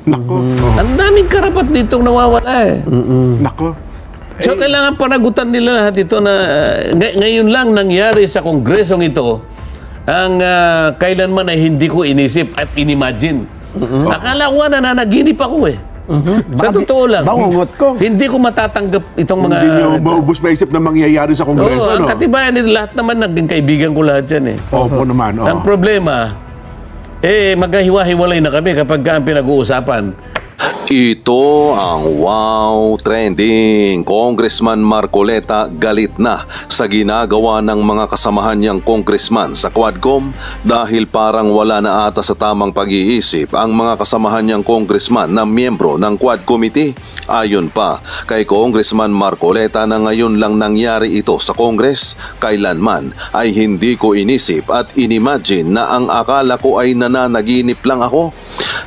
Nako. Ang daming karapat ditong nawawala eh. Nako. So, kailangan panagutan nila lahat ito na ngayon lang nangyari sa kongresong ito ang kailanman ay hindi ko inisip at inimagine. Akala ko nananaginip ako eh. Sa totoo lang. Bangungot ko. Hindi ko matatanggap itong mga... Hindi nyo maubos maisip na mangyayari sa Kongreso, Oo, ang no? katibayan nito, lahat naman naging kaibigan ko lahat yan eh. Opo naman, Ang problema, maghahiwa-hiwalay na kami kapag ang pinag-uusapan. Ito ang wow trending. Congressman Marcoleta galit na sa ginagawa ng mga kasamahan niyang congressman sa Quadcom dahil parang wala na ata sa tamang pag-iisip ang mga kasamahan niyang congressman na miyembro ng Quad Committee. Ayon pa kay Congressman Marcoleta na ngayon lang nangyari ito sa Congress, kailanman ay hindi ko inisip at inimagine na ang akala ko ay nananaginip lang ako.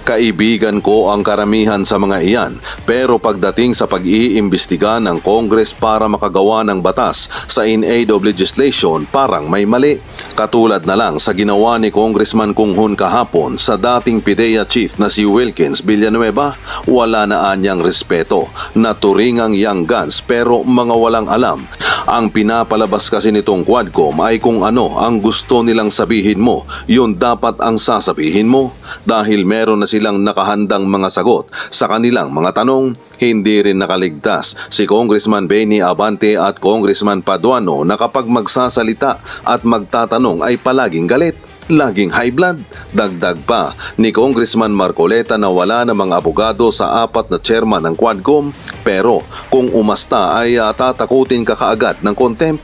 Kaibigan ko ang karamihan sa mga iyan, pero pagdating sa pag-iimbestiga ng Congress para makagawa ng batas sa in-aid of legislation, parang may mali. Katulad na lang sa ginawa ni Congressman Kunghun kahapon sa dating PIDEA chief na si Wilkins Villanueva, wala na anyang respeto, naturingang young guns pero mga walang alam. Ang pinapalabas kasi nitong Quadcom ay kung ano ang gusto nilang sabihin mo, yun dapat ang sasabihin mo. Dahil meron na silang nakahandang mga sagot sa kanilang mga tanong, hindi rin nakaligtas si Congressman Benny Abante at Congressman Paduano na kapag magsasalita at magtatanong ay palaging galit, laging high blood. Dagdag pa ni Congressman Marcoleta na wala namang abogado sa apat na chairman ng Quadcom, pero kung umasta ay tatakutin ka kaagad ng contempt.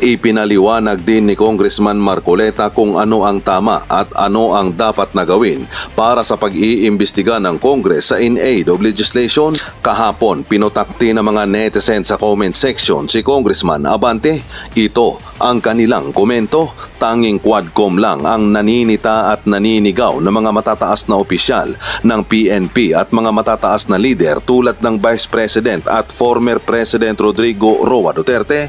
Ipinaliwanag din ni Congressman Marcoleta kung ano ang tama at ano ang dapat na gawin para sa pag-iimbestiga ng Congress sa in-aid of legislation. Kahapon, pinutakti ng mga netizen sa comment section si Congressman Abante. Ito ang kanilang komento. Tanging Quadcom lang ang naninita at naninigaw ng mga matataas na opisyal ng PNP at mga matataas na lider tulad ng Vice President at former President Rodrigo Roa Duterte.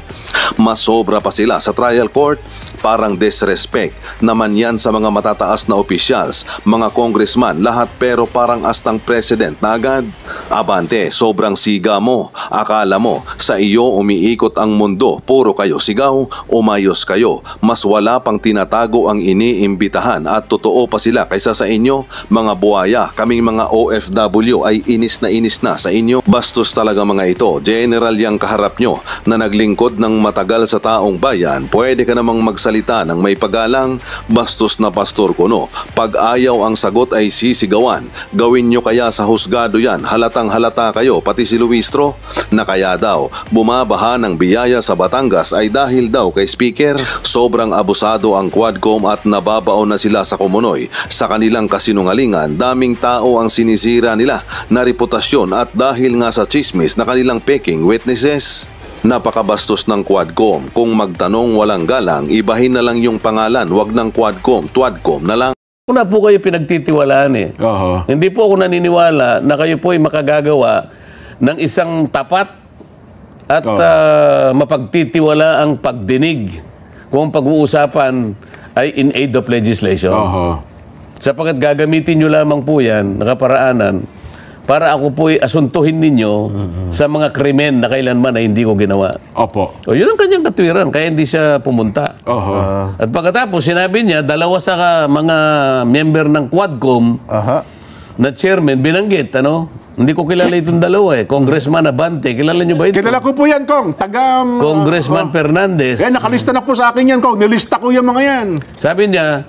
Masobra pa sila sa trial court. Parang disrespect naman yan sa mga matataas na opisyals, mga congressman, lahat, pero parang astang president na agad. Abante, sobrang siga mo. Akala mo sa iyo umiikot ang mundo, puro kayo sigaw, umayos kayo. Mas wala pang tinatago ang iniimbitahan at totoo pa sila kaysa sa inyo. Mga buhaya, kaming mga OFW ay inis na sa inyo. Bastos talaga mga ito. General yang kaharap nyo na naglingkod ng matagal sa taong bayan. Pwede ka namang magsalita ng may paggalang. Bastos na pastor ko, no. Pag ayaw ang sagot ay sisigawan. Gawin nyo kaya sa husgado yan. Halatang halata kayo, pati si Luistro, na kaya daw bumabaha ng biyaya sa Batangas ay dahil daw kay Speaker. Sobrang abusado ang Quadcom at nababaon na sila sa Kumunoy. Sa kanilang kasinungalingan, daming tao ang sinisira nila na reputasyon at dahil nga sa chismis na kanilang peking witnesses. Napakabastos ng Quadcom. Kung magtanong walang galang, ibahin na lang yung pangalan, wag ng Quadcom, Twadcom na lang. Una po kayo pinagtitiwalaan eh. Hindi po ako naniniwala na kayo po ay makagagawa ng isang tapat at mapagtitiwala ang pagdinig kung pag-uusapan ay in aid of legislation. Sapagkat gagamitin nyo lamang po yan, nakaparaanan, para ako po'y asuntuhin ninyo sa mga krimen na kailanman ay hindi ko ginawa. Opo. O yun ang kanyang katwiran, kaya hindi siya pumunta. At pagkatapos, sinabi niya, dalawa sa mga member ng Quadcom na chairman, binanggit, ano? Hindi ko kilala itong dalawa eh. Congressman Abante, kilala niyo ba ito? Kilala ko po yan, Kong. Congressman Fernandez. Nakalista na po sa akin yan, Kong. Nilista ko yung mga yan. Sabi niya,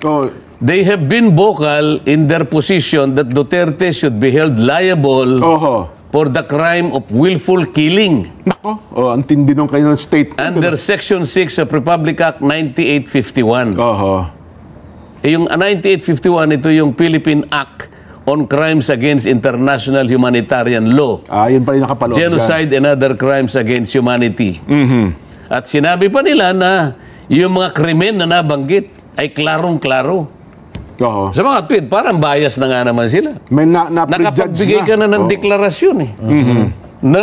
they have been vocal in their position that Duterte should be held liable for the crime of willful killing. Nako, ang tindi nung kanyang statement. Under Section 6 of Republic Act 9851. Yung 9851, ito yung Philippine Act on Crimes Against International Humanitarian Law. Yun pa rin nakapaloob dyan. Genocide and other crimes against humanity. At sinabi pa nila na yung mga krimen na nabanggit ay klarong-klaro. Sa mga tweet, parang bias na nga naman sila. Nakapagbigay ka na ng deklarasyon eh. Na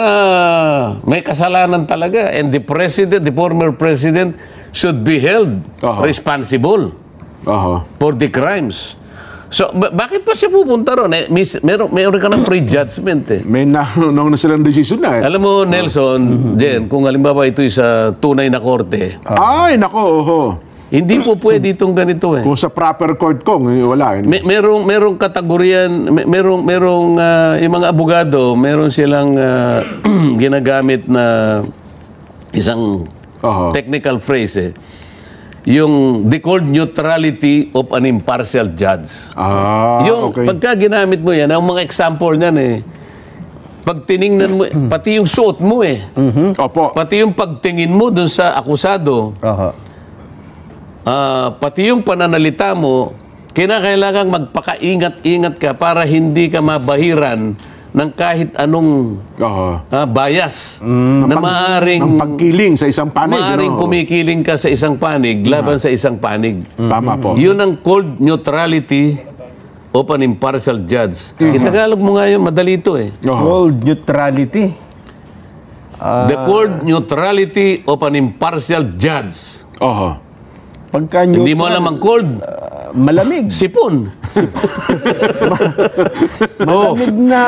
may kasalanan talaga. And the president, the former president, should be held responsible for the crimes. So, bakit pa siya pupunta ron? Meron ka ng prejudgment eh. May naunang na silang decision na eh. Alam mo, Nelson, Jen, kung halimbawa ito'y sa tunay na korte, Ay, nako, oho. hindi po pwede itong ganito eh. Kung sa proper court kong, wala. Merong kategoryan, merong yung mga abogado, meron silang ginagamit na isang Oho. technical phrase eh. Yung they called neutrality of an impartial judge. Yung okay. pagka ginamit mo yan, ang mga example niyan eh, pag tiningnan mo, pati yung suot mo eh, Opo. pati yung pagtingin mo dun sa akusado, pati yung pananalita mo, kinakailangang magpakaingat-ingat ka para hindi ka mabahiran ng kahit anong Oho. bias na maaring Ng pagkiling sa isang panig. maaring kumikiling ka sa isang panig laban sa isang panig. Tama po. Yun ang called neutrality of an impartial judge. Itagalog mo nga yun, madali ito eh. Oho. Cold neutrality. The called neutrality of an impartial judge. Oho. Pagka Hindi mo alam ang cold, malamig. sipon. Malamig na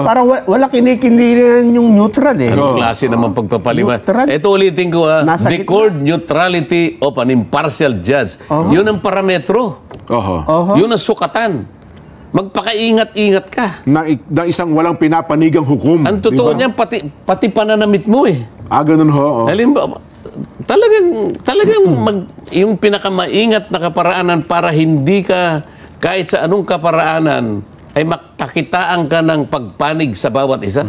parang wala kinikindihan yung neutral eh. Anong klase naman pagpapalima? Neutral. Ito ulitin ko Nasa the gitna. called neutrality of an impartial judge. Yun ang parametro. Oho. Yun ang sukatan. Magpakaingat-ingat ka. Na isang walang pinapanigang hukom. Ang totoo di ba? niyan, pati pananamit mo eh. Ganun ho. Oh. Halimbawa, talagang yung pinakamaingat na kaparaanan para hindi ka, kahit sa anong kaparaanan, ay makakitaan ka ng pagpanig sa bawat isa.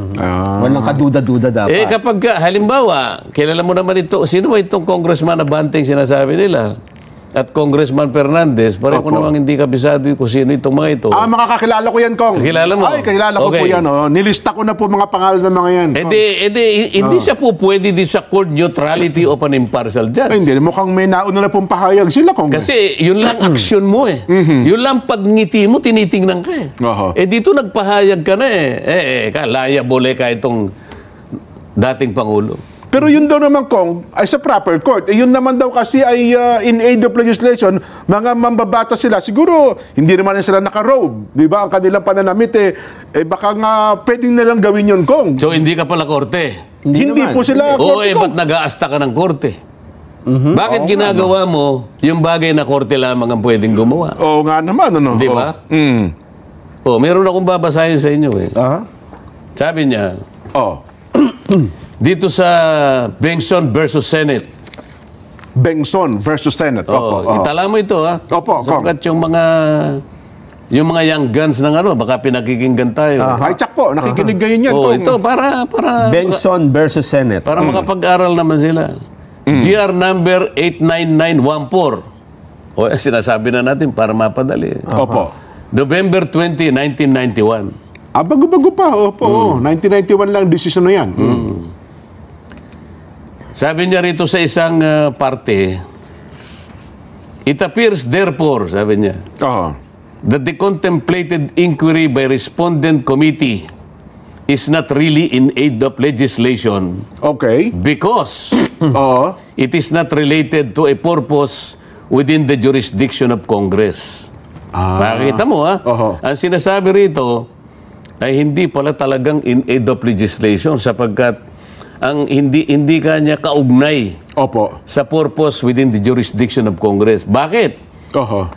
Walang kaduda-duda dapat. Kapag halimbawa, kilala mo naman ito, sino ba itong Congressman na Banting sinasabi nila? At Congressman Fernandez, pareho ko namang hindi kabisado kung sino itong mga ito. Makakakilala ko yan, Kong. Kilala mo? Ay, kakilala ko po Okay. yan. Oh. Nilista ko na po mga pangalan ng mga yan. Kong. Hindi siya po pwede din sa court neutrality of an impartial judge. Ay, hindi. Mukhang may nauna na pong pahayag sila, Kong. Kasi yun lang aksyon mo eh. Yun lang pagngiti mo, tinitingnan ka eh. Oho. Dito nagpahayag ka na eh. Liable ka itong dating Pangulo. Pero yun daw naman, Kong, ay sa proper court. Yun naman daw kasi ay in aid of legislation, mga mambabata sila. Siguro, hindi naman sila naka-robe. Di ba? Ang kanilang pananamit baka nga pwedeng nalang gawin yun, Kong. So hindi ka pala korte. Hindi naman. po sila Oo, korte, Kong. ba't nag-aasta ka ng korte? Bakit ginagawa mo yung bagay na korte lamang ang pwedeng gumawa? Oo nga naman, ano? Di ba? Meron akong babasahin sa inyo eh. Sabi niya, dito sa Bengson versus Senate. Bengson versus Senate. Opo. Itala mo ito ha. Opo, Sapagkat yung mga young guns ng baka pinakikinggan tayo. Ay, tsak po. Nakikinig ngayon yan, Kong. Ito para Benson versus Senate. para makapag-aral naman sila. GR number 89914. Sinasabi na natin para mapadali. Opo. November 20, 1991. Bago-bago pa. Opo. 1991 lang decision na yan. Sabi niya rito sa isang parte, it appears therefore, sabi niya, that the contemplated inquiry by respondent committee is not really in aid of legislation Okay. because Oo. it is not related to a purpose within the jurisdiction of Congress. Makikita mo Oho. Ang sinasabi rito ay hindi pala talagang in aid of legislation sapagkat ang hindi kanya kaugnay Opo. sa purpose within the jurisdiction of Congress. Bakit? Oho.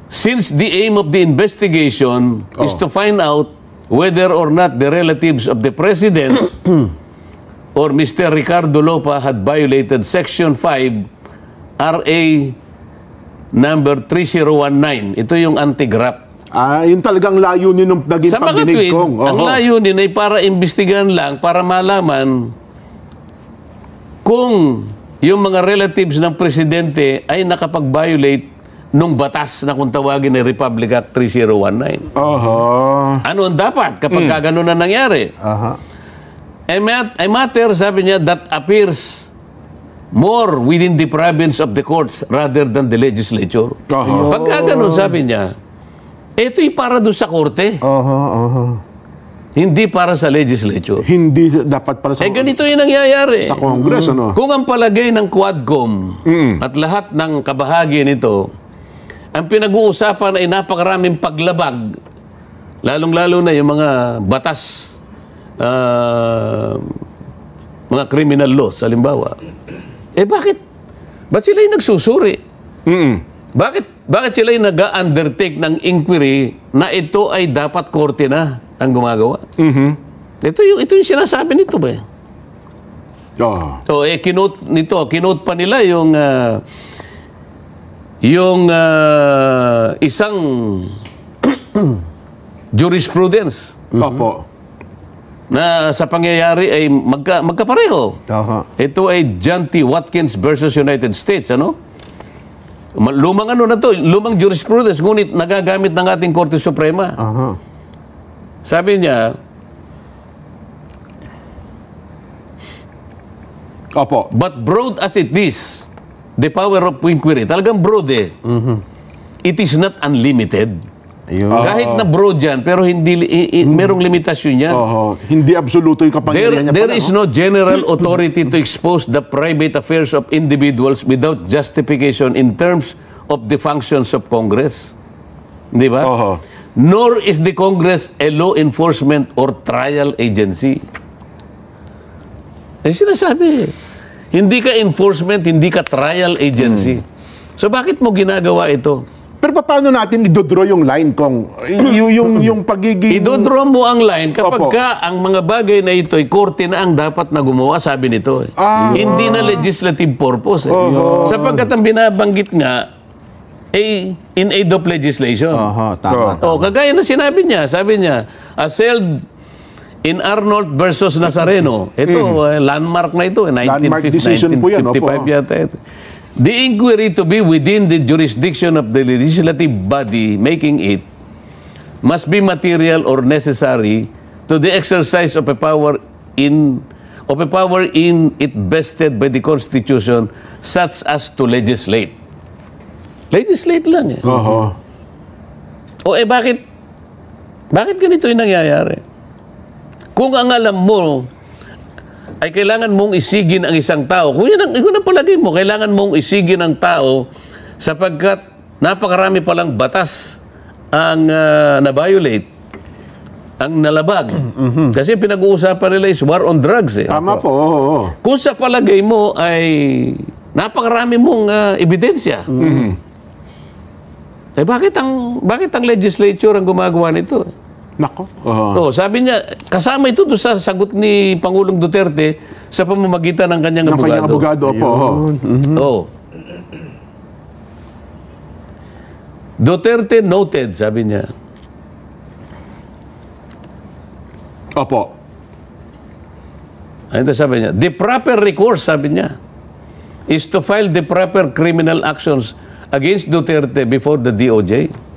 Since the aim of the investigation is to find out whether or not the relatives of the President or Mr. Ricardo Lopa had violated Section 5 RA number 3019. Ito yung anti-graft. Yun talagang layunin ng naging Sa mga pagdinig, tweet, Kong. ang layunin ay para imbestigahan lang, para malaman kung yung mga relatives ng presidente ay nakapag-violate nung batas na kung tawagin ay Republic Act 3019. Oho. Ano ang dapat kapag gano'n na nangyari? A matter, sabi niya, that appears more within the province of the courts rather than the legislature. Oho. Pagka gano'n, sabi niya, ito'y para doon sa korte. Hindi para sa legislature. Hindi dapat para sa Ganito yung nangyayari. sa Congress, ano? Kung ang palagay ng Quadcom at lahat ng kabahagi nito ang pinag-uusapan ay napakaraming paglabag, lalong-lalo na yung mga batas, mga criminal laws, halimbawa. Bakit? Ba't sila yung nagsusuri? Bakit sila yung nag-undertake ng inquiry na ito ay dapat korte na ang gumagawa? Ito yung sinasabi nito ba? So, kinote pa nila yung isang jurisprudence. Opo. Na sa pangyayari ay magkapareho. Ito ay John T. Watkins versus United States, ano? Lumang lumang jurisprudence, ngunit nagagamit ng ating Korte Suprema. Sabi niya, Opo. but broad as it is, the power of inquiry, talagang broad eh. It is not unlimited. Kahit na broad yan, pero hindi merong limitasyon yan. Hindi absoluto yung kapangyarihan niya. There is no general authority to expose the private affairs of individuals without justification in terms of the functions of Congress. Di ba? Nor is the Congress a law enforcement or trial agency. Sinasabi, hindi ka enforcement, hindi ka trial agency. So bakit mo ginagawa ito? Pero paano natin idodraw yung line kung yung pagiging... Idodraw mo ang line kapag ka ang mga bagay na ito ay korte na ang dapat na gumawa, sabi nito. Hindi na legislative purpose. Sapagkat ang binabanggit nga ay in aid of legislation. Tama. Kagaya na sinabi niya, sabi niya, as held in Arnold versus Nazareno. Ito, landmark na ito. Landmark decision po yan. 1955 yata ito. The inquiry to be within the jurisdiction of the legislative body making it must be material or necessary to the exercise of a power in it vested by the Constitution such as to legislate. Legislate lang eh. Bakit ganito yung nangyayari? Kung ang alam mo ay kailangan mong isigin ang isang tao. Kung yun ang palagay mo, kailangan mong isigin ang tao sapagkat napakarami palang batas ang na-violate, ang nalabag. Kasi pinag-uusapan nila is war on drugs. Tama po. Kung sa palagay mo ay napakarami mong ebidensya, bakit ang legislature ang gumagawa nito? Nako. Sabi niya, kasama ito doon sa sagot ni Pangulong Duterte sa pamamagitan ng kanyang abogado. Kanyang abogado, opo. Duterte noted, sabi niya. Opo. Ito sabi niya, the proper recourse, sabi niya, is to file the proper criminal actions against Duterte before the DOJ.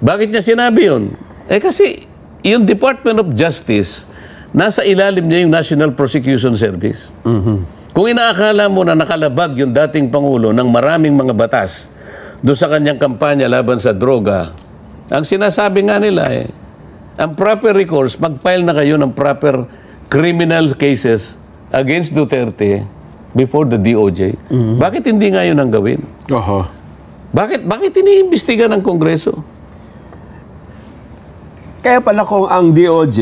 Bakit niya sinabi yun? Kasi yung Department of Justice, nasa ilalim niya yung National Prosecution Service. Kung inaakala mo na nakalabag yung dating Pangulo ng maraming mga batas doon sa kanyang kampanya laban sa droga, ang sinasabi nga nila ang proper recourse, mag-file na kayo ng proper criminal cases against Duterte before the DOJ. Bakit hindi nga yun ang gawin? Bakit iniimbestiga ng Kongreso? Kaya pala kung ang DOJ,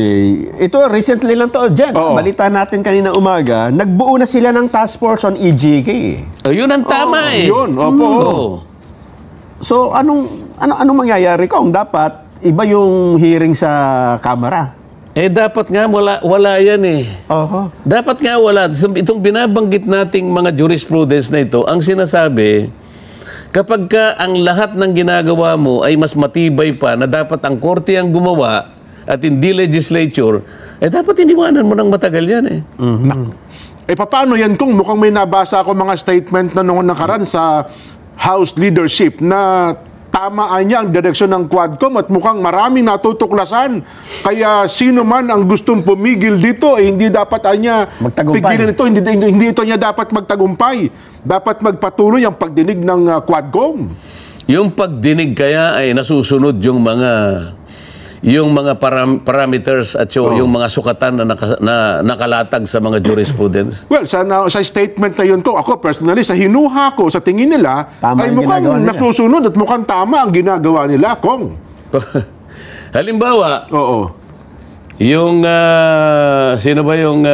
ito recently lang to, Jen, balita natin kanina umaga, nagbuo na sila ng task force on EJK. Yun ang tama Yun, opo. So, anong mangyayari kung dapat iba yung hearing sa Kamara? Dapat nga wala yan eh. Dapat nga wala. Itong binabanggit nating mga jurisprudence na ito, ang sinasabi, kapag ka ang lahat ng ginagawa mo ay mas matibay pa na dapat ang korte ang gumawa at hindi legislature, dapat iniwanan mo ng matagal yan eh. Paano yan kung mukhang may nabasa ako mga statement na noong nakaraan sa House leadership na tamaan niya ang direksyon ng Quadcom at mukhang maraming natutuklasan. Kaya sino man ang gustong pumigil dito, hindi dapat niya pigilan ito. Hindi ito niya dapat magtagumpay. Dapat magpatuloy ang pagdinig ng Quadcom. Yung pagdinig kaya ay nasusunod yung mga yung mga parameters at yung mga sukatan na nakalatag sa mga jurisprudence? Well, sa statement na yun ko, ako personally, sa hinuha ko, sa tingin nila, Tama ay yung mukhang ginagawa nila. nasusunod at mukhang tama ang ginagawa nila, Kong. Halimbawa, Oo. yung sino ba yung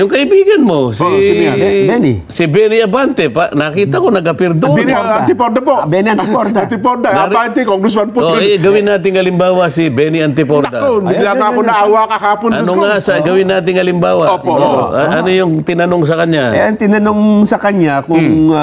kaibigan mo, si sino yan? Benny. Si Benny Abante, nakita ko nag-appear doon. Bini Antiporda po. Benny Antiporda. Antiporda. Abante, Congressman po. Gawin nating halimbawa si Benny Antiporda. Nako, bigla nga ako naawa kakapon. Ano nga gawin nating halimbawa? Opo. Ano yung tinanong sa kanya? Eh, ang tinanong sa kanya kung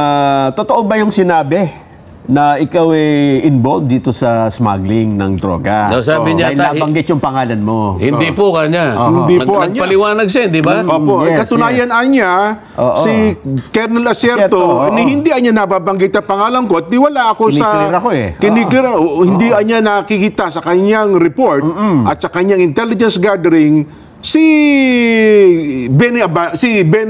totoo ba yung sinabi na ikaw involved dito sa smuggling ng droga. No, sabi niya, Dahil nabanggit yung pangalan mo. Hindi po kanya. Hindi po kanya. Nagpaliwanag siya, di ba? Opo, Yes, katunayan niya, Oo. si Colonel Acierto, oo. hindi niya nababanggit ang pangalan ko at di wala ako Kiniklear ako eh. Kiniklear, hindi niya nakikita sa kanyang report at sa kanyang intelligence gathering si Benny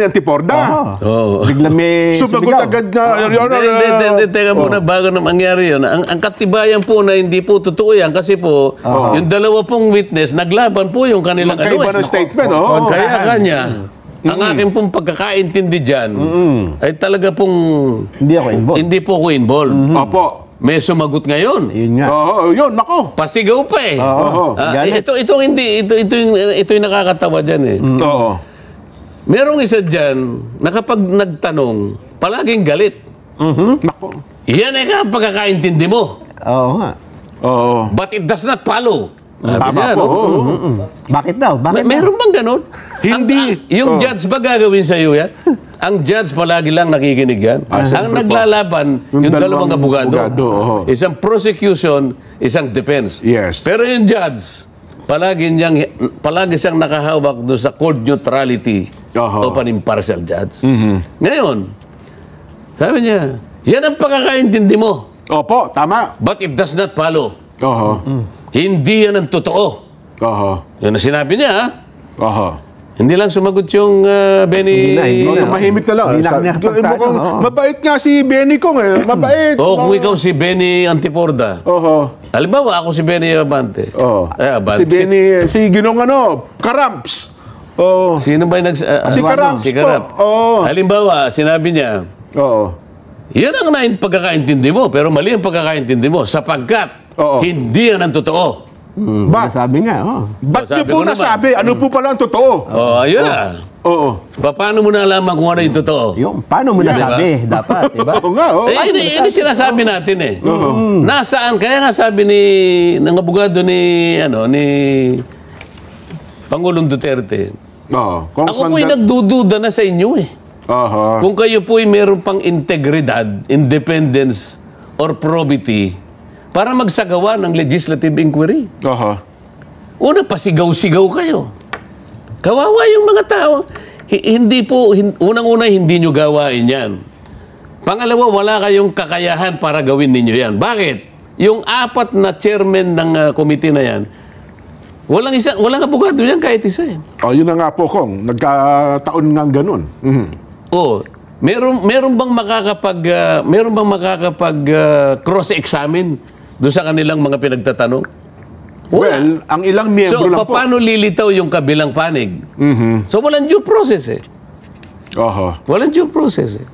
Antiporda. Oo. Bigla may Sumagot sumigaw. agad na, Your Honor, Hindi, teka muna, bago na mangyari yun. Ang katibayan po na hindi po totoo yan kasi po, yung dalawa pong witness, naglaban po yung kanilang magkaiba ng statement. Kaya kanya, ang aking pong pagkakaintindi dyan, ay talaga pong Hindi ako involved. hindi po ako involved. Opo. May sumagot ngayon. Yun nga. Oo, yun, nako. Pasigaw pa eh. Oo. Ito yung nakakatawa dyan eh. Oo. Merong isa dyan na kapag nagtanong, palaging galit. Nako. Yan ang pagkakaintindi mo. Oo nga. Oo. But it does not follow. Sabi Tama niya, po. no? oo. Bakit daw? Bakit daw? Meron bang ganon? Hindi. Yung judge ba gagawin sa iyo yan? Ang judge palagi lang nakikinig yan. Ang siyempre po. naglalaban, yung dalawang abogado. oo. Isang prosecution, isang defense. Yes. Pero yung judge, palagi siyang nakahawak doon sa court neutrality Oho. of an impartial judge. Ngayon, sabi niya, yan ang pagkakaintindi mo. Opo, tama. But it does not follow. Oho. Hindi yan ang totoo. Oho. Yan ang sinabi niya, ha? Oho. Hindi lang sumagot yung Benny. Hindi na. Mahimik na lang. Hindi na nakapagtayo, Mukhang oo. mabait nga si Benny Kong eh. Mabait. Kung ikaw si Benny Antiporda. Oho. Halimbawa, ako si Benny Abante. Oo. Abante. Si Benny, si Ginong Karamps. Oo. Sino ba yung Si Karamps Si po. Karamps. Oo. Halimbawa, sinabi niya, Oo. yan ang pagkakaintindi mo, pero mali ang pagkakaintindi mo sapagkat Oo. hindi yan ang totoo. Ba't? Sabi nga, Ba't sabi niyo po ko naman. nasabi? Ano po pala ang totoo? Ayun na. Oo. Paano mo nalaman kung ano yung totoo? Yung, paano mo nasabi? Dapat, di ba? Oo nga, oo. Ini sinasabi natin eh. Nasaan? Kaya nga sabi ng abogado ni Pangulong Duterte, Oo. ako po'y nagdududa na sa inyo eh. Aha. Kung kayo po'y meron pang integridad, independence, or probity para magsagawa ng legislative inquiry. Aha. Una, pasigaw-sigaw kayo. Kawawa yung mga tao. Unang-una, hindi nyo gawain yan. Pangalawa, wala kayong kakayahan para gawin ninyo yan. Bakit? Yung 4 na chairman ng committee na yan, walang abogado yan kahit isa eh. Oh, yun na nga po, Kong. Nagkataon nga ganun. Oh, meron bang makakapag cross-examine doon sa kanilang mga pinagtatanong? Wala. Well, ang ilang miyembro So, lang po. paano lilitaw yung kabilang panig? So, walang due process eh. Aha. Walang due process eh.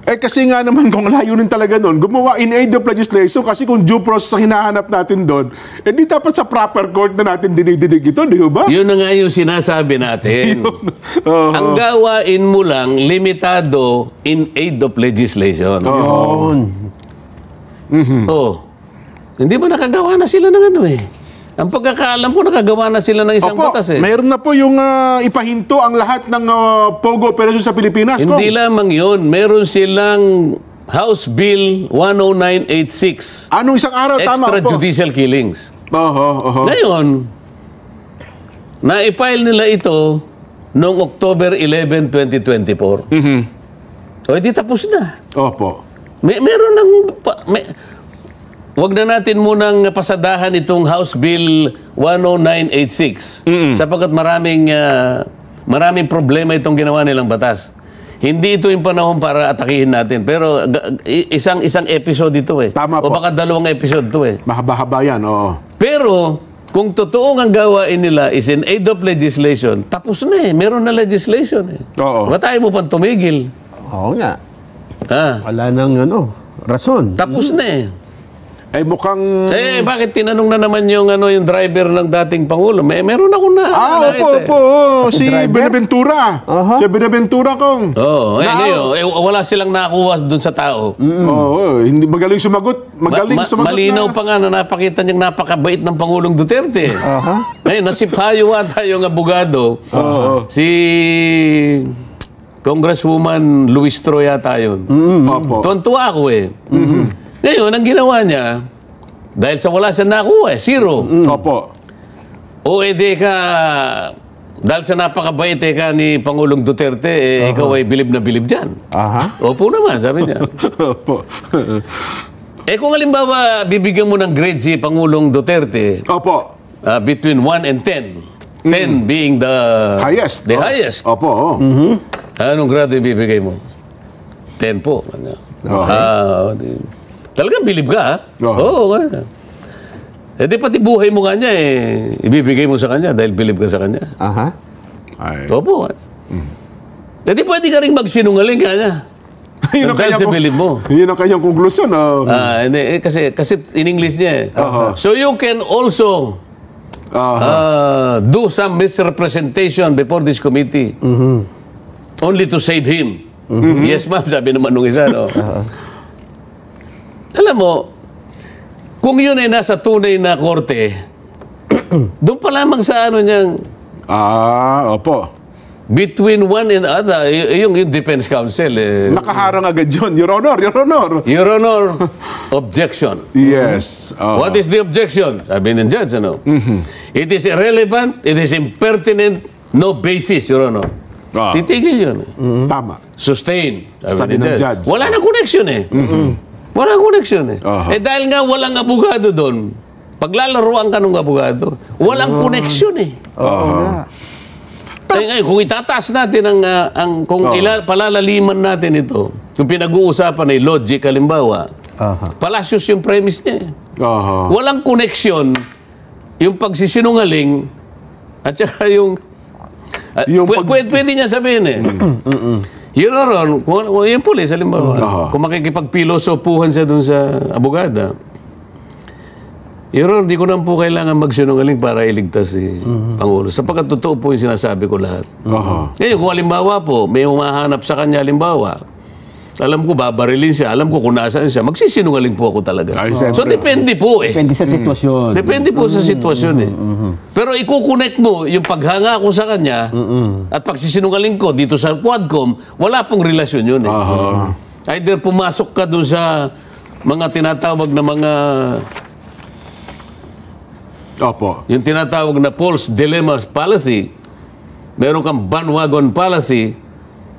Eh kasi nga naman kung layunin talaga doon, gumawa in aid of legislation kasi kung due process ang hinahanap natin doon, eh di dapat sa proper court na natin dinidinig ito, di ba? Yun na nga yung sinasabi natin. Oo. Ang gawain mo lang, limitado in aid of legislation. Yun. Oh. Hindi ba nakagawa na sila ng ano eh? Ang pagkakaalam ko, nakagawa na sila ng isang Opo, batas eh. mayroon na po yung ipahinto ang lahat ng POGO operation sa Pilipinas. Hindi Kong. lamang yun. Meron silang House Bill 10986. Anong isang araw? Tama po. Extrajudicial killings. Oho. Ngayon, na-file nila ito noong October 11, 2024. O, di tapos na. Opo. Meron ng... Wag na natin munang pasadahan itong House Bill 10986 sapagkat maraming problema itong ginawa nilang batas. Hindi ito yung panahon para atakihin natin. Pero isang episode ito eh. Tama o po. baka 2 episode to eh. Mahaba-haba yan, oo. Pero, kung totoong ang gawain nila is in aid of legislation, tapos na eh. Meron na legislation eh. Oo. Ba't tayo mo pang tumigil? Oo nga. Ah, Wala nang rason. tapos na eh. Mukhang... Bakit tinanong na naman yung driver ng dating Pangulo? Meron ako na. Opo. Si Benaventura. Si Benaventura kong. Oo, ngayon, wala silang nakuha dun sa tao. Oo, hindi magaling sumagot. Malinaw pa nga na napakita niyang napakabait ng Pangulong Duterte. Ngayon, nasipayo ata yung abogado. Si Congresswoman Luis Troy yata yun. Opo. Tuwan-tuwa ako eh. Ngayon, ang ginawa niya, dahil sa wala siya nakuha, 0. Opo. O dahil sa napakabait ka ni Pangulong Duterte, ikaw ay bilib na bilib dyan. Opo naman, sabi niya. Opo. Kung halimbawa, bibigyan mo ng grade si Pangulong Duterte, Opo. between 1 and 10, 10 being the Highest. The highest. Opo. Anong grado ibibigay mo? 10 po. Talagang bilib ka, ha? Oo. Di pati buhay mo kanya, ibibigay mo sa kanya dahil bilib ka sa kanya. Ay. Opo. Di pwede ka rin magsinungaling kanya. Yun ang Dahil sa bilib mo. Yun ang kanyang konklusyon. Hindi, kasi in English niya So you can also do some misrepresentation before this committee. Only to save him. Yes, ma'am, sabi naman nung isa. No? Alam mo, kung yun ay nasa tunay na korte, doon pa lamang sa niyang Opo. between one and other, yung defense counsel. Nakaharang agad yun. Your Honor, Your Honor. Your Honor, objection. Yes. What is the objection? Sabi ng judge, It is irrelevant, it is impertinent, no basis, Your Honor. Titigil yun. Tama. Sustain. Sabi ng judge. Wala na connection eh. Wala connection eh. Dahil nga walang abogado doon, paglalaruan ka ng abogado, walang connection eh. Ngayon, kung itataas natin kung palalaliman natin ito, kung pinag-uusapan ay logic, halimbawa, palasyos yung premise niya eh. Walang connection yung pagsisinungaling at saka yung pwede niya sabihin eh. Yun ron, kung yung pulis, halimbawa, kung makikipagpilosopuhan siya dun sa abogada, yun, di ko na po kailangan magsinungaling para iligtas si Pangulo. Sapagkat totoo po yung sinasabi ko lahat. Ngayon, kung halimbawa po, may humahanap sa kanya, halimbawa, alam ko, babarilin siya, alam ko kung nasaan siya, magsisinungaling po ako talaga. So, depende po eh. Depende sa sitwasyon. Depende po sa sitwasyon eh. Pero ikukonect mo yung paghanga ko sa kanya at pagsisinungaling ko dito sa Quadcom, wala pong relasyon yun eh. Either pumasok ka dun sa mga tinatawag na mga yung tinatawag na false dilemma policy, meron kang bandwagon policy,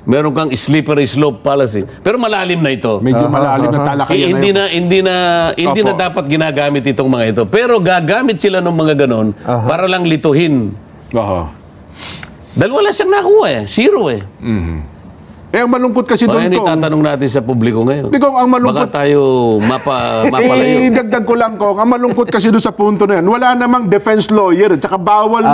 meron kang slippery slope policy. Pero malalim na ito. Medyo malalim na talakayan Hindi na dapat ginagamit itong mga ito. Pero gagamit sila ng mga ganon para lang lituhin. Dahil wala siyang nakuha eh. 0 eh. Ang malungkot kasi doon Kung tatanong natin sa publiko ngayon. Ang malungkot, baka tayo mapalayo. dagdag ko lang ko, ang malungkot kasi doon sa punto na yan, wala namang defense lawyer, tsaka bawal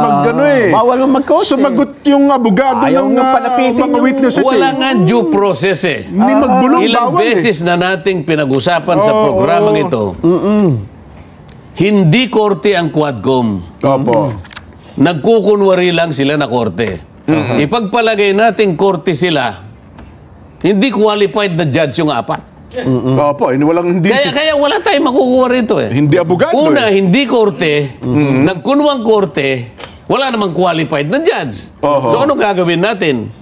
Bawal mag-coach sumagot yung abogado ng mga witnesses. Wala nga due process eh. Hindi magbulong, Ilang bawal beses na nating pinag-usapan sa programang ito. Hindi korte ang Quadcom. Nagkukunwari lang sila na korte. Ipagpalagay nating korte sila, hindi qualified na judge yung 4. Kaya wala tayong makukuha rito eh. Hindi abogado Una, hindi korte. Nagkunwang korte, wala namang qualified na judge. So ano gagawin natin?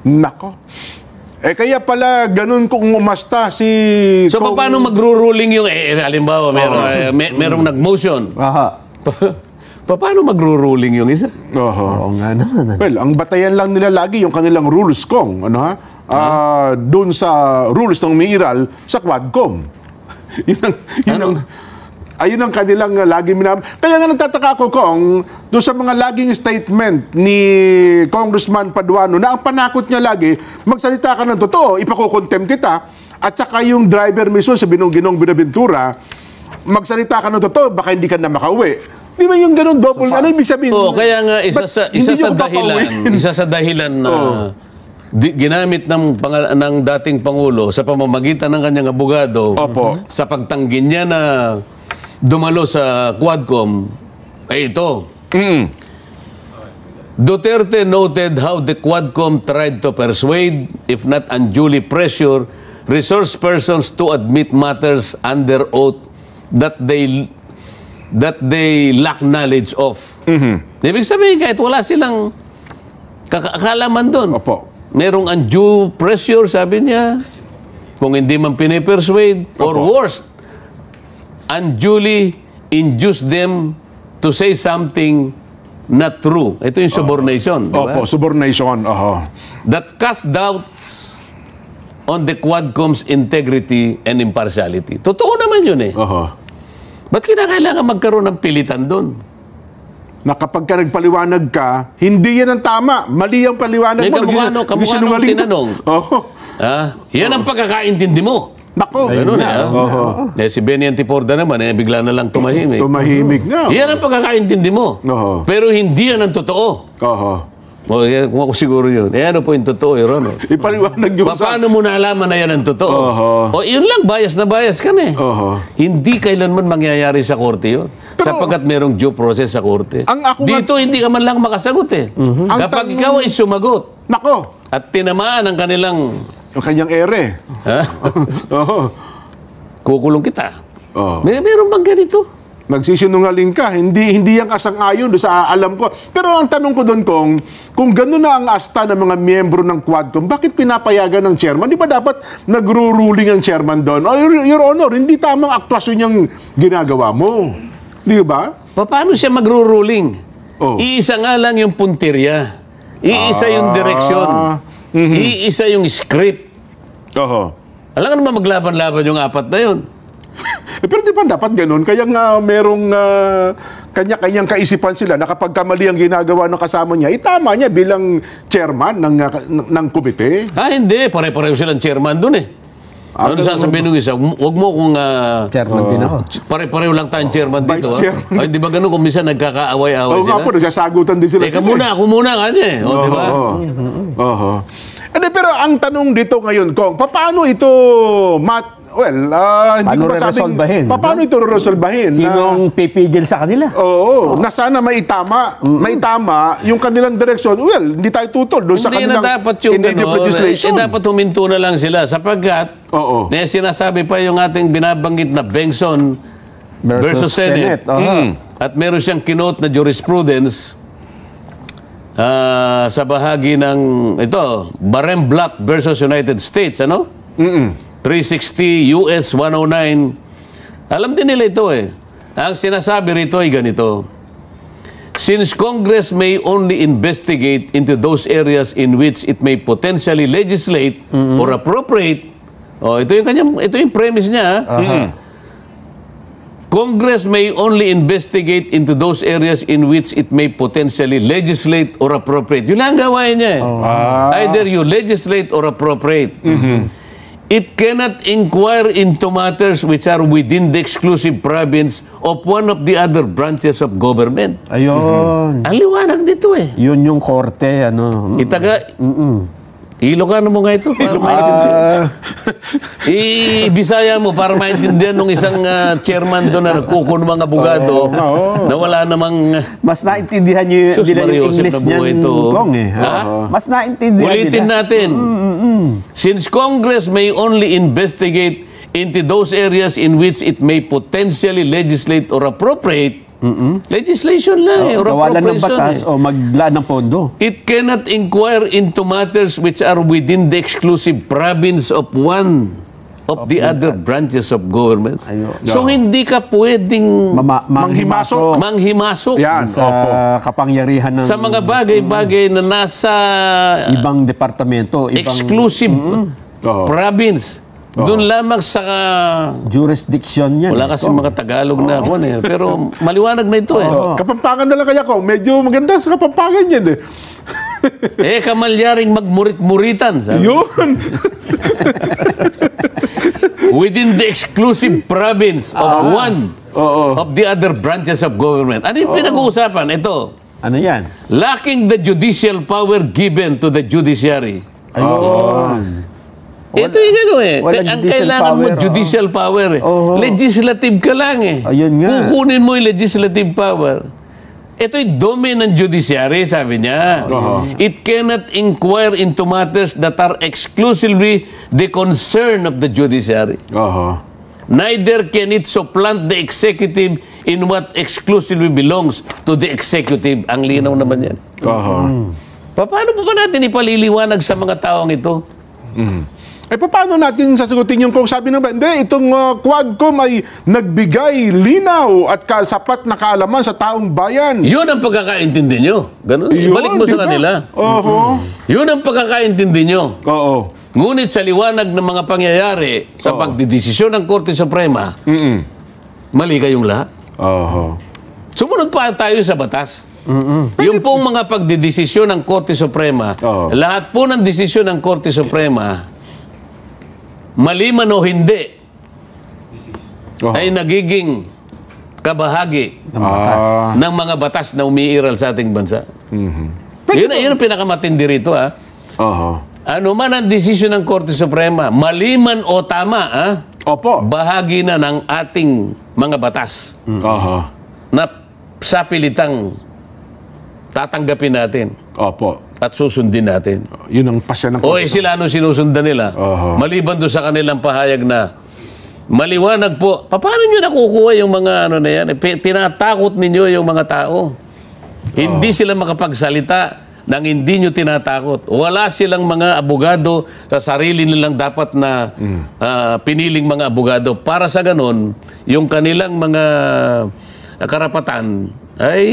Nako. Kaya pala ganun kung umasta si... So paano magro-ruling yung... halimbawa, merong nag-motion. Paano magro-ruling yung isa? Oo nga naman. Well, ang batayan lang nila lagi yung kanilang rules kong, doon sa rules ng umiiral sa Quadcom. Ayun ang kanilang lagi Kaya nga nagtataka ako, Kong, doon sa mga laging statement ni Congressman Paduano na ang panakot niya lagi, magsalita ka ng totoo, ipakukontem kita, at saka yung driver mismo sa Ginong Binaventura, magsalita ka ng totoo, baka hindi ka na makauwi. Di ba yung ganun double, ano ibig sabihin? Kaya nga isa hindi niyo sa dahilan na ginamit ng dating Pangulo sa pamamagitan ng kanyang abogado sa pagtanggi niya na dumalo sa Quadcom, ay ito. Duterte noted how the Quadcom tried to persuade, if not unduly pressure, resource persons to admit matters under oath that they lack knowledge of. Ibig sabihin, kahit wala silang kakalaman doon. Merong undue pressure, sabi niya, kung hindi man pinipersuade, or worst, unduly induce them to say something not true. Ito yung subornation. Diba? Subornation. That cast doubts on the Quadcom's integrity and impartiality. Totoo naman yun eh. Ba't kinakailangan magkaroon ng pilitan doon? Na kapag ka nagpaliwanag ka, hindi yan ang tama. Mali ang paliwanag mo. Kamukha nung tinanong. Yan ang pagkakaintindi mo. Nako. Ganun si Benny Antiporda naman, bigla na lang tumahimik. Tumahimik na. Yan ang pagkakaintindi mo. Pero hindi yan ang totoo. Kung ako siguro yun. Ano po yung totoo, Your Honor? Ipaliwanag yung paano mo nalaman na yan ang totoo? Yun lang, bias na bias ka na eh. Hindi kailanman mangyayari sa korte yun. Sapagkat merong due process sa korte. Dito, hindi ka man lang makasagot eh. Kapag ikaw ay sumagot, at tinamaan ang kanilang yung kanyang ere. Kukulong kita. Meron bang ganito? Nagsisinungaling ka. Hindi yan kasang-ayon doon sa alam ko. Pero ang tanong ko doon, kung gano'n na ang asta ng mga miyembro ng Quadcom, bakit pinapayagan ng chairman? Di ba dapat nagro-ruling ang chairman doon? Your Honor, hindi tamang aktwasyon yung ginagawa mo. Di ba? Paano siya magro-ruling? Iisa nga lang yung puntirya. Iisa yung direksyon. Iisa yung script. Alam ka naman maglaban-laban yung apat na yun. Pero di ba dapat ganun? Kaya nga merong kanya-kanyang kaisipan sila na kapag kamali ang ginagawa ng kasama niya, itama niya bilang chairman ng komite. Hindi. Pare-pareho silang chairman dun eh. Ano sasabihin nung isa? Huwag mo kung... chairman din ako. Pare-pareho lang tayong chairman dito. Chairman. Ay, di ba ganun kung minsan nagkakaaway-away sila? Oo nga po, nagsasagutan din sila. Teka muna, ako muna kanya eh. Di ba? Pero ang tanong dito ngayon, Kong, paano ito hindi ko masabing paano ito resolbahin? Sinong pipigil sa kanila? Na sana maitama yung kanilang direksyon. Hindi tayo tutol doon sa kanilang in-aid legislation. Dapat huminto na lang sila sapagkat sinasabi pa yung ating binabanggit na Bengson versus Senate. At meron siyang kinote na jurisprudence sa bahagi ng Barenblatt versus United States, 360 US 109. Alam din nila ito eh. Ang sinasabi rito ay ganito. Since Congress may only investigate into those areas in which it may potentially legislate or appropriate. Ito yung premise niya. Congress may only investigate into those areas in which it may potentially legislate or appropriate. Yun lang ang gawain niya eh. Either you legislate or appropriate. It cannot inquire into matters which are within the exclusive province of one of the other branches of government. Ayun. Ang liwanag dito eh. Yun yung korte, Ilocano mo nga ito para maintindihan. Ibisaya mo para maintindihan ng isang chairman doon na nagkukun mga abogado na wala namang... Mas naintindihan nyo yung English niyan, Kong eh. Mas naintindihan nila. Ulitin natin. Since Congress may only investigate into those areas in which it may potentially legislate or appropriate, legislation lang or gawalan ng appropriation batas o maglaan ng pondo. It cannot inquire into matters which are within the exclusive province of one of the other branches of government. So hindi ka pwedeng manghimasok yan, sa kapangyarihan ng sa mga bagay-bagay na nasa ibang departamento, exclusive province Doon lamang sa... Jurisdiction yan. Wala kasi mga Tagalog na ako eh. Pero maliwanag na ito eh. Kapampangan na lang kaya ko. Medyo maganda sa Kapampangan yan eh. Kamalyaring magmurit-muritan. Sabi. Yun. Within the exclusive province of one of the other branches of government. Ano yung pinag-uusapan? Ito. Ano yan? Lacking the judicial power given to the judiciary. Ayun. Ito yung ano eh. walang Ang judicial kailangan mo power, judicial power eh. Legislative ka lang eh. Ayun nga. Kukunin mo yung legislative power. Ito yung domain ng judiciary, sabi niya. It cannot inquire into matters that are exclusively the concern of the judiciary. Neither can it supplant the executive in what exclusively belongs to the executive. Ang linaw naman yan. Paano pa natin ipaliliwanag sa mga taong ito? Eh, paano natin sasagutin yung kung sabi naman, hindi, itong Quadcom ay nagbigay linaw at sapat na kaalaman sa taong bayan. Yun ang pagkakaintindi nyo. Ganun. Yun, Ibalik mo di sa ba? kanila. Yun ang pagkakaintindi nyo. Ngunit sa liwanag ng mga pangyayari sa pagdidesisyon ng Korte Suprema, mali kayong lahat. Sumunod pa tayo sa batas. Yung pong mga pagdidesisyon ng Korte Suprema, lahat po ng desisyon ng Korte Suprema, mali man o hindi, ay nagiging kabahagi ng mga batas na umiiral sa ating bansa. Yun ang pinakamatindi rito. Ano man ang desisyon ng Korte Suprema, mali man o tama, bahagi na ng ating mga batas na sa pilitang tatanggapin natin. At susundin natin. Yun ang pasya ng O sila ano sinusundan nila? Maliban doon sa kanilang pahayag na maliwanag po. Paano nyo nakukuha yung mga ano na yan? Tinatakot ninyo yung mga tao. Hindi sila makapagsalita nang hindi nyo tinatakot. Wala silang mga abogado sa sarili nilang dapat na piniling mga abogado. Para sa ganon, yung kanilang mga karapatan ay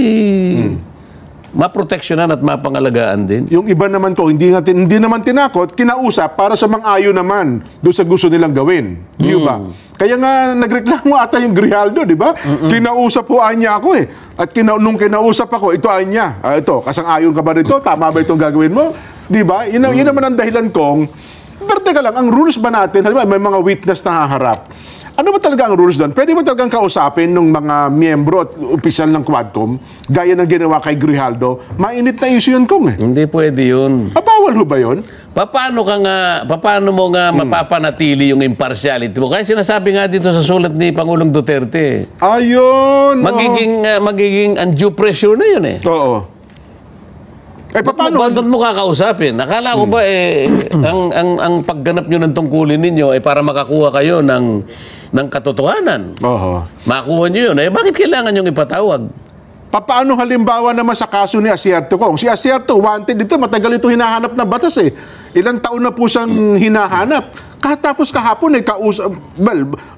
maproteksyonan at mapangalagaan din. Yung iba naman ko, hindi naman tinakot, kinausap para sa mang-ayo naman doon sa gusto nilang gawin. Di ba? Kaya nga nagreklamo ata yung Grijaldo, di ba? Kinausap po niya ako eh. At nung kinausap ako, ito niya. Ito, kasang-ayon ka ba rito? Tama ba itong gagawin mo? Di ba? Yun naman ang dahilan kong, pero teka lang, ang rules ba natin, halimbawa may mga witness na haharap. Ano ba talaga ang rules doon? Pwede ba talagang kausapin ng mga miyembro at opisyal ng Quadcom, gaya ng ginawa kay Grijaldo? Mainit na issue yun, Kong eh. Hindi pwede yun. Bawal ho ba yun? Paano mo nga mapapanatili yung impartiality mo? Kaya sinasabi nga dito sa sulat ni Pangulong Duterte. Ayun. Magiging undue pressure na yun eh. Oo. Eh, paano? Ba't mo kakausapin? Akala ko ba ang pagganap nyo ng tungkulin ninyo ay para makakuha kayo ng katotohanan. Makuha nyo yun. Bakit kailangan yung ipatawag? Paano halimbawa naman sa kaso ni Asierto Kong? Si Asierto, wanted dito, matagal ito hinahanap na batas eh. Ilang taon na po siyang hinahanap. Katapos kahapon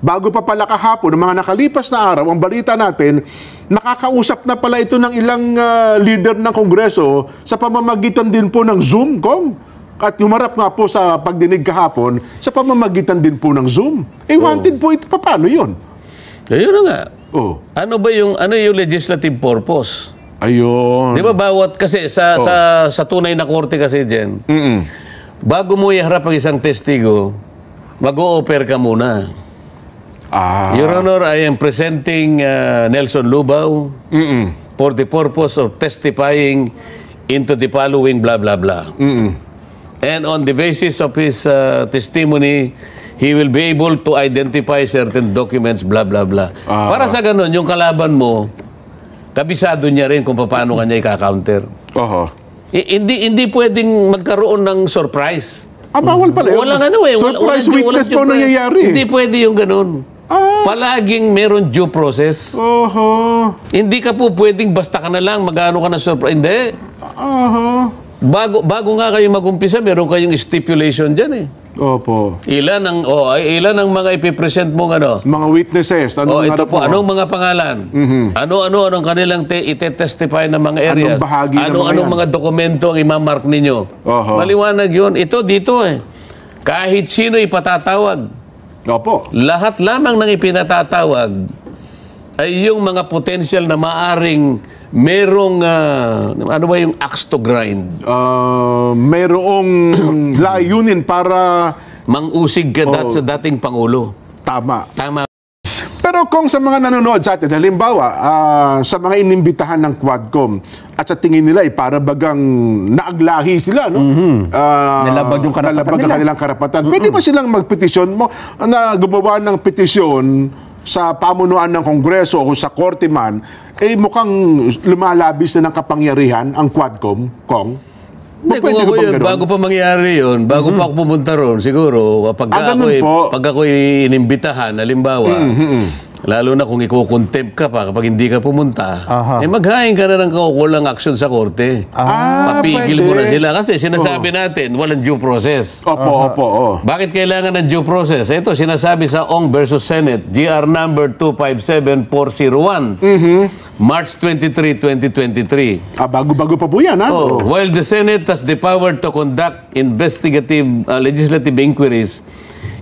bago pa pala kahapon, ng mga nakalipas na araw, ang balita natin, nakakausap na pala ito ng ilang leader ng Kongreso sa pamamagitan din po ng Zoom, Kong. At humarap nga po sa pagdinig kahapon sa pamamagitan din po ng Zoom. Wanted po ito. Paano yun? Ayun na nga. Ano yung legislative purpose? Ayun. Di ba bawat, kasi sa tunay na korte kasi dyan, bago mo iharap ang isang testigo, mag-o-offer ka muna. Your Honor, I am presenting Nelson Lubao for the purpose of testifying into the following blah blah blah. And on the basis of his testimony, he will be able to identify certain documents, blah blah blah. Para sa ganun, yung kalaban mo, kabisado niya rin kung paano kanya i-counter. Hindi pwedeng magkaroon ng surprise. Bawal pala yun. Walang surprise witness po nangyayari. Hindi pwede yung ganun. Palaging meron due process. Hindi ka po pwedeng basta ka na lang, magano ka na surprise. Hindi. Bago nga kayo mag-umpisa, meron kayong stipulation dyan eh. Ilan ang mga ipipresent mong ano? Mga witnesses. Ito po, anong mga pangalan? Anong kanilang ite-testify ng mga areas? Anong bahagi ng Anong mga dokumento ang imamark ninyo? Maliwanag yun. Ito dito eh. Kahit sino ipatatawag. Opo. Lahat lamang ng ipinatatawag ay yung mga potential na maaring merong, ano ba yung axe to grind? Mayroong layunin para Mang-usig ka sa dating Pangulo. tama. Tama. Pero kung sa mga nanonood sa atin, halimbawa, sa mga inimbitahan ng Quadcom, at sa tingin nila ay para bagang naaglahi sila, no? Nalabag yung karapatan nalabag ang nila. kanilang karapatan. Pwede ba silang magpetisyon mo na gumawa ng petisyon sa pamunuan ng Kongreso o sa korte man, mukhang lumalabis na ng kapangyarihan ang Quadcom, Kong? Hindi, kung Pwede ako bang yun, ganun? bago pa mangyari yun, bago pa ako pumunta ron, siguro, ganun po. pag ako'y inimbitahan, halimbawa, lalo na kung ikukontempt ka pa kapag hindi ka pumunta, maghain ka na ng kaukulang aksyon sa korte. Papigil mo na pwede. sila. Kasi sinasabi natin, walang due process. Opo. Bakit kailangan ng due process? Ito, sinasabi sa Ong versus Senate, GR number 257401, March 23, 2023. Bago-bago pa po yan, ha? Oh, while the Senate has the power to conduct investigative legislative inquiries,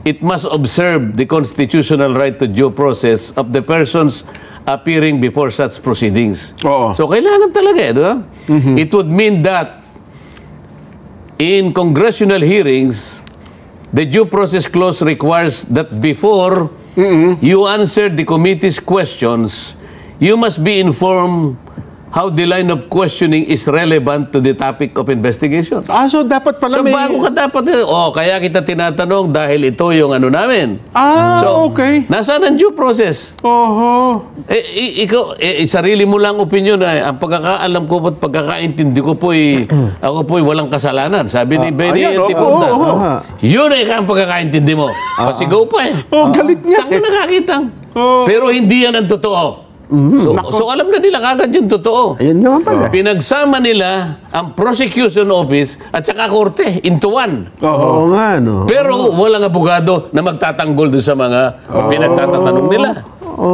it must observe the constitutional right to due process of the persons appearing before such proceedings. Oo. So, kailangan talaga, di ba? It would mean that in congressional hearings, the due process clause requires that before you answer the committee's questions, you must be informed how the line of questioning is relevant to the topic of investigation. So dapat pala So, may... bago ka dapat, kaya kita tinatanong dahil ito yung ano namin. Okay. Nasaan ang due process? Oho. Ikaw, sarili mo lang opinion. Ang pagkakaalam ko at pagkakaintindi ko ako po'y walang kasalanan. Sabi ni Benny ayan, Antipunta. oo. Yun ay ang pagkakaintindi mo. Pasigaw pa eh. Galit nga Saan ka nakakitang? Pero hindi yan ang totoo. Mm-hmm. So alam na nila kagad yung totoo. Ayun naman pala. Pinagsama nila ang prosecution office at saka korte into one. Oo nga, no? Pero walang abogado na magtatanggol doon sa mga pinagtatanong nila.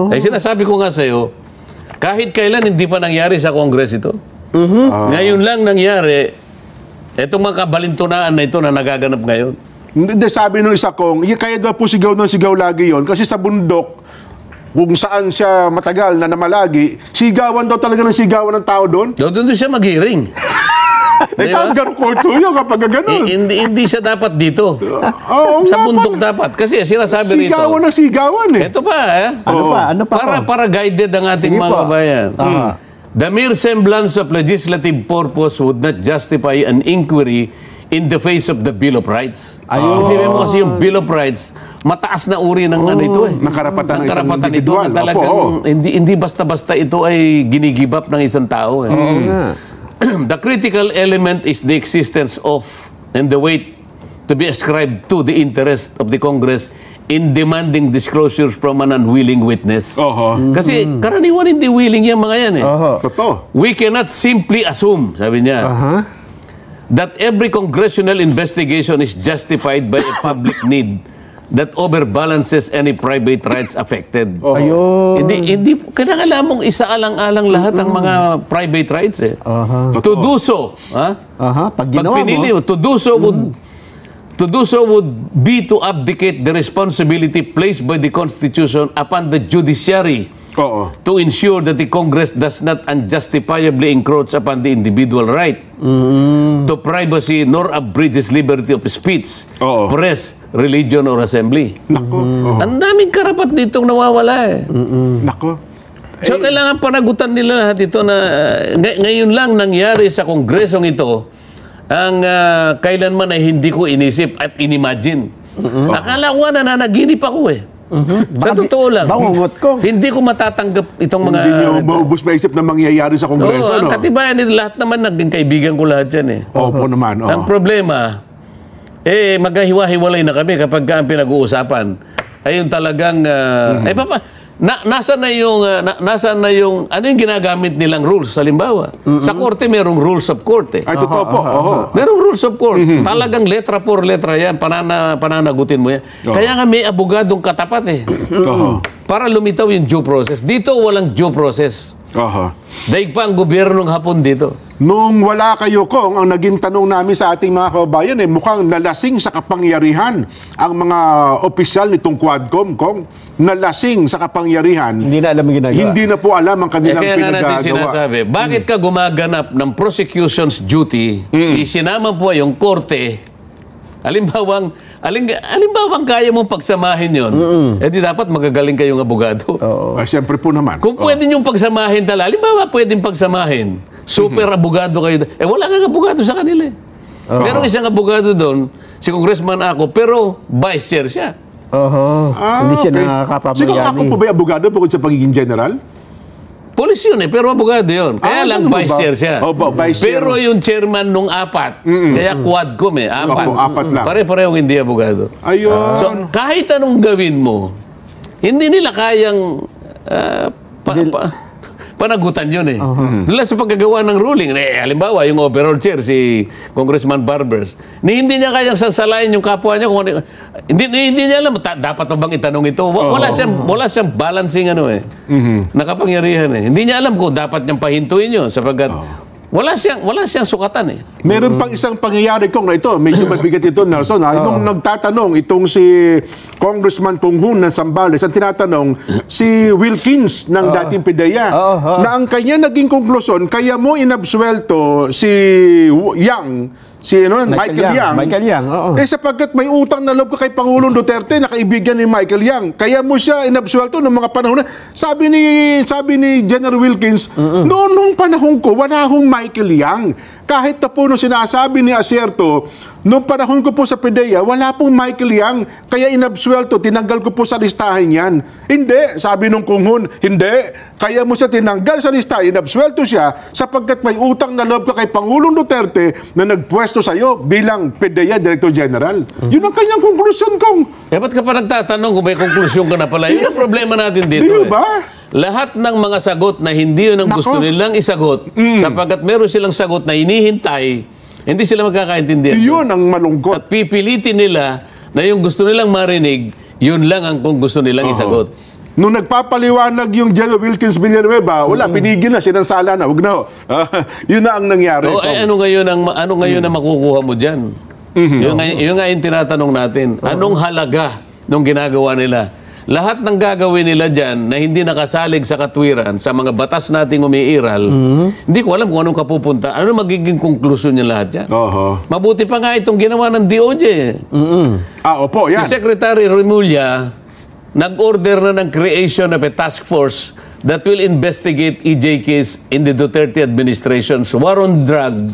Ay sinasabi ko nga sa'yo, kahit kailan hindi pa nangyari sa Congress ito. Ngayon lang nangyari, etong mga kabalintunaan na ito na nagaganap ngayon. Hindi, sabi nung isa kong, kaya daw po sigaw ng sigaw lagi yon kasi sa bundok, kung saan siya matagal na namalagi, sigawan daw talaga ng sigawan ng tao doon. Doon siya mag-hearing. Kangaroo court to yun kapag gano'n. Hindi siya dapat dito. Oo Sa nga bundok pala. dapat. Kasi sinasabi rito. Sigawan ng sigawan eh. Ito pa, Ano pa? Para guided ang ating Sige mga po. kabayan. The mere semblance of legislative purpose would not justify an inquiry in the face of the Bill of Rights. Isipin mo kasi yung Bill of Rights, mataas na uri ng ano ito eh. Ng karapatan ng isang karapatan ito individual. na talagang Opo, hindi basta-basta ito ay ginigibap ng isang tao eh. The critical element is the existence of and the weight to be ascribed to the interest of the Congress in demanding disclosures from an unwilling witness. Kasi karaniwan hindi willing yung mga yan eh. Totoo. We cannot simply assume, sabi niya, that every congressional investigation is justified by a public need that overbalances any private rights affected. Ayun. Hindi kailangan mong isaalang-alang lahat ang mga private rights eh. To do so, Pag pag ginawa pinili mo, to do so would be to abdicate the responsibility placed by the Constitution upon the judiciary Oo. to ensure that the Congress does not unjustifiably encroach upon the individual right to privacy nor abridges liberty of speech, Oo. press, religion, or assembly. Nako. Ang daming karapat ditong nawawala eh. Nako. So, kailangan panagutan nila lahat ito na ngayon lang nangyari sa kongresong ito ang kailanman ay hindi ko inisip at inimagine. Akala ko na nananaginip ako eh. Sa totoo lang. bangungot ko. Hindi ko matatanggap itong mga... Hindi nyo maubos maisip na mangyayari sa Kongreso, Oo, ang no? katibayan nito, lahat naman naging kaibigan ko lahat yan eh. Opo naman, oo. Ang problema, maghiwa-hiwalay na kami kapag ang pinag-uusapan. Ayun talagang... nasaan na yung... Ano yung ginagamit nilang rules? Halimbawa, sa korte merong rules of court eh. Ay, totoo po. Oo. Merong rules of court. Talagang letra por letra yan. Pananagutin mo yan. Kaya nga may abogadong katapat eh. Para lumitaw yung due process. Dito walang due process. Aha. Daig pa ang gobyernong Hapon dito. Nung wala kayo, Kong, ang naging tanong namin sa ating mga kababayan, mukhang nalasing sa kapangyarihan ang mga opisyal nitong Quadcom, Kong. Nalasing sa kapangyarihan. Hindi na alam ang ginagawa. Hindi na po alam ang kanilang Kaya nga natin pinagagawa. sinasabi, bakit ka gumaganap ng prosecution's duty, isinama po yung korte, alimbawang kaya mong pagsamahin yon, di dapat magagaling kayong abogado. Ay, siyempre po naman. Kung pwede niyong pagsamahin halimbawa pwedeng pagsamahin, super abogado kayo, wala kang abogado sa kanila eh. Merong isang abogado doon, si Congressman ako, pero vice chair siya. Hindi siya nakakapabayani. Siguro ako po ba yung abogado bukod sa pagiging general? Polis yun pero abogado yun. Kaya lang ganun vice ba? chair siya. Vice chair. Pero yung chairman nung apat, kaya Quadcom apat. Opo, apat lang. Pare-parehong hindi abogado. Ayun. So, kahit anong gawin mo, hindi nila kayang panagutan yun eh. Doon lang sa paggagawa ng ruling. Halimbawa, yung overall chair, si Congressman Barbers, hindi niya kayang sasalayin yung kapwa niya. Hindi niya alam, dapat pa bang itanong ito? Wala siyang balancing nakapangyarihan eh. Hindi niya alam kung dapat niyang pahintuin yun sapagkat wala siyang sukatan eh. Meron pang isang pangyayari, Kong, na ito. Medyo mabigat ito, Nelson. Nung nagtatanong itong si Congressman Kung Hun ng Zambales, ang tinatanong si Wilkins ng dating PIDEA na ang kanya naging konklusyon, kaya mo inabsuelto si Yang, Michael Yang. Sapagkat may utang na loob ka kay Pangulong Duterte na kaibigan ni Michael Yang. Kaya mo siya inabsuelto noong mga panahon na sabi ni General Wilkins, noong panahon ko, wala akong Michael Yang. Kahit na po nung sinasabi ni Asierto, noong panahon ko po sa PIDEA, wala pong Michael Yang, kaya inabsuelto, tinanggal ko po sa listahan yan. Hindi, sabi nung Kung Hun, hindi, kaya mo siya tinanggal sa listahan, inabsuelto siya, sapagkat may utang na loob ka kay Pangulong Duterte na nagpwesto sa iyo bilang PIDEA Director General. Yun ang kanyang konklusyon, Kong. Ba't ka pa nagtatanong kung may konklusyon ka na pala? Yun ang problema natin dito. Di ba? Lahat ng mga sagot na hindi yun ang gusto nilang isagot, sapagkat meron silang sagot na hinihintay, hindi sila magkakaintindihan. Yun ang malungkot. At pipilitin nila na yung gusto nilang marinig, yun lang ang kung gusto nilang isagot. Nung nagpapaliwanag yung General Wilkins Villanueva, wala, pinigil na, sinansala na, huwag na ho. Yun na ang nangyari. So, ano ngayon ang makukuha mo dyan? Yun nga yung tinatanong natin. Anong halaga nung ginagawa nila? Lahat ng gagawin nila dyan na hindi nakasalig sa katwiran, sa mga batas nating umiiral, hindi ko alam kung anong kapupunta. Ano magiging konklusyon niya lahat yan? Mabuti pa nga itong ginawa ng DOJ. Opo, yan. Si Secretary Remulla, nag-order na ng creation of a task force that will investigate EJ case in the Duterte administration's war on drug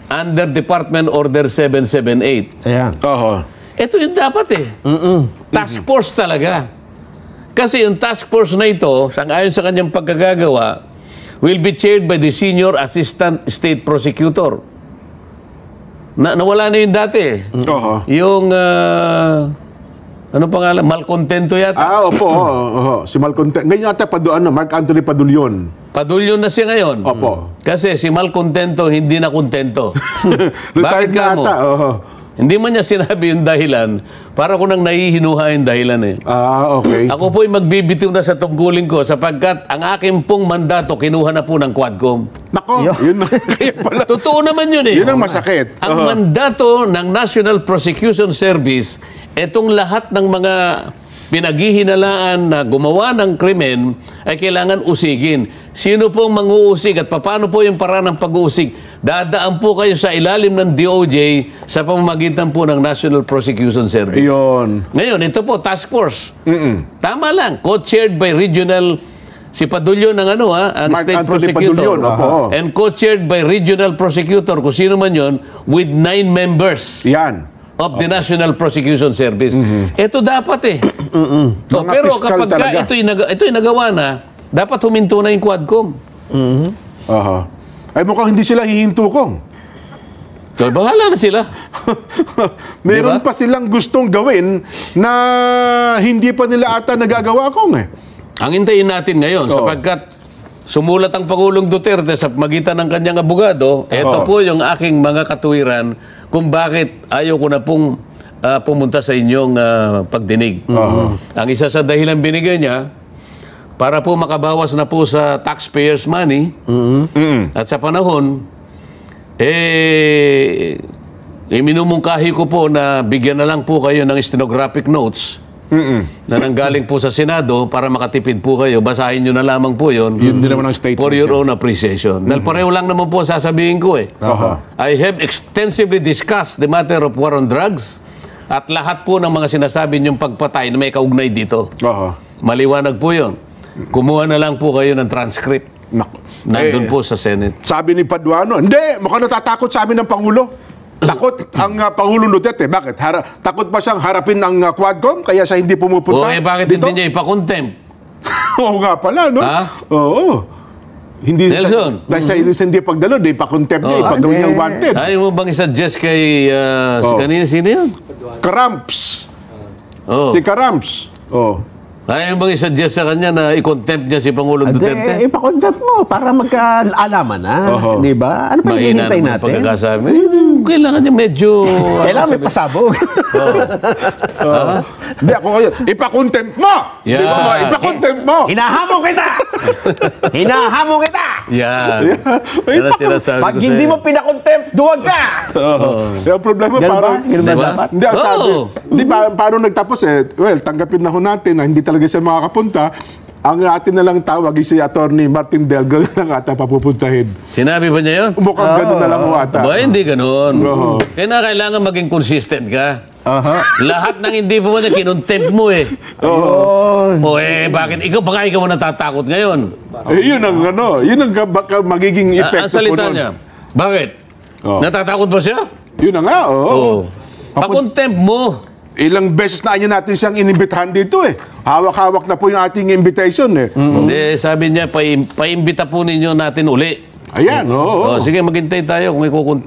under Department Order 778. Ayan. Ito yung dapat eh. Task force talaga. Kasi yung task force na ito, ayon sa kanyang pagkagagawa, will be chaired by the Senior Assistant State Prosecutor. Nawala na yung dati eh. Yung, ano pangalan? Malcontento yata. Opo. Si Malcontento. Ganyan yata Mark Anthony Padulyon. Padulyon na siya ngayon. Opo. Kasi si Malcontento hindi na kontento. Bakit ka mo? Hindi man niya sinabi yung dahilan, para ko nang nahihinuha yung dahilan eh. Okay. Ako po'y magbibitiw na sa tungkulin ko sapagkat ang aking pong mandato kinuha na po ng Quadcom. Nako, yun na. Kaya pala. Totoo naman yun eh. Yun ang masakit. Ang mandato ng National Prosecution Service, etong lahat ng mga pinaghihinalaan na gumawa ng krimen ay kailangan usigin. Sino pong manguusig at paano po yung paraan ng pag-uusig? Dadaan po kayo sa ilalim ng DOJ sa pamamagitan po ng National Prosecution Service. Yun. Ngayon, ito po, task force. Tama lang. Co-chaired by regional, si Padulyon ng ang Mark state Anthony prosecutor. Padulyon, opo. And co-chaired by regional prosecutor, kung sino man yun, with 9 members. Yan. Of the National Prosecution Service. Ito dapat eh. Mga Pero piskal kapag talaga. ito'y nagawa na, dapat huminto na yung Quadcom. Ay mukhang hindi sila hihinto, Kong. So, bahala na sila. Meron Diba? pa silang gustong gawin na hindi pa nila ata nagagawa, Kong eh. Ang hintayin natin ngayon, sapagkat sumulat ang Pangulong Duterte sa magitan ng kanyang abogado, ito po yung aking mga katuwiran kung bakit ayaw ko na pong pumunta sa inyong pagdinig. Ang isa sa dahilan binigay niya, para po makabawas na po sa taxpayers' money, at sa panahon Minumungkahi ko po na bigyan na lang po kayo ng stenographic notes na nanggaling po sa Senado para makatipid po kayo. Basahin nyo na lamang po yun. Yun din naman ang statement. For your own appreciation. Dahil pareho lang naman po sasabihin ko eh. I have extensively discussed the matter of war on drugs at lahat po ng mga sinasabi niyong pagpatay na may kaugnay dito. Maliwanag po yun. Kumuha na lang po kayo ng transcript. Nandun po sa Senate. Sabi ni Paduano, hindi, mukhang natatakot sa amin ng Pangulo. Takot ang Pangulo Duterte. Bakit? Takot ba siyang harapin ang Quadcom? Kaya siya hindi pumupunta bakit dito? hindi niya ipakontempt? Oo nga pala, no? Ha? Oo. Hindi Nelson. Dahil sa ilis hindi pagdalo, di pa-contempt niya, ipagawin niyang wanted. Ayaw mo bang isa-suggest kay... kanina, sino yun? Karamps. Oh. Si Karamps. Oh. Ayaw mo bang isa-suggest sa kanya na i-contempt niya si Pangulong Duterte? Ipakontempt mo para magkaalaman na. Di ba? Ano pa Mahina hinihintay naman natin? pagkakasabi. Kailangan niya medyo... Kailangan may pasabog. Hindi ako kayo. Ipa-contempt mo! Di ba ba? Ipa-contempt mo! Hinahamon kita! Hinahamon kita! Yan. Yan ang sinasabi Pag ko hindi sa'yo. mo pinakontempt, duwag ka! Yung problema, Ganun ba? parang... Ganun ba Di ba? dapat? Hindi, ang sabi. Oo. Di ba, paano nagtapos well, tanggapin na ho natin na hindi talaga siya makakapunta. Ang atin na lang tawag si Attorney Martin Delgado na lang ata papupuntahin. Sinabi ba niya yun? Mukhang ganun na lang ho ata. Ba, hindi ganun. Oo. Kaya na kailangan maging consistent ka. Lahat ng hindi po niya, kinontempt mo eh. Bakit? Baka ikaw mo natatakot ngayon. Yun ang yun ang magiging Ang epekto po salita nun. niya. Bakit? Oh. Natatakot ba siya? Yun na nga, Oo. Pa-contempt mo. Ilang beses na natin siyang inimbitahan dito eh. Hawak-hawak na po yung ating invitation eh. Hindi, sabi niya, paimbita po ninyo natin uli. Ayan, oo. Sige, maghintay tayo kung may kukunti.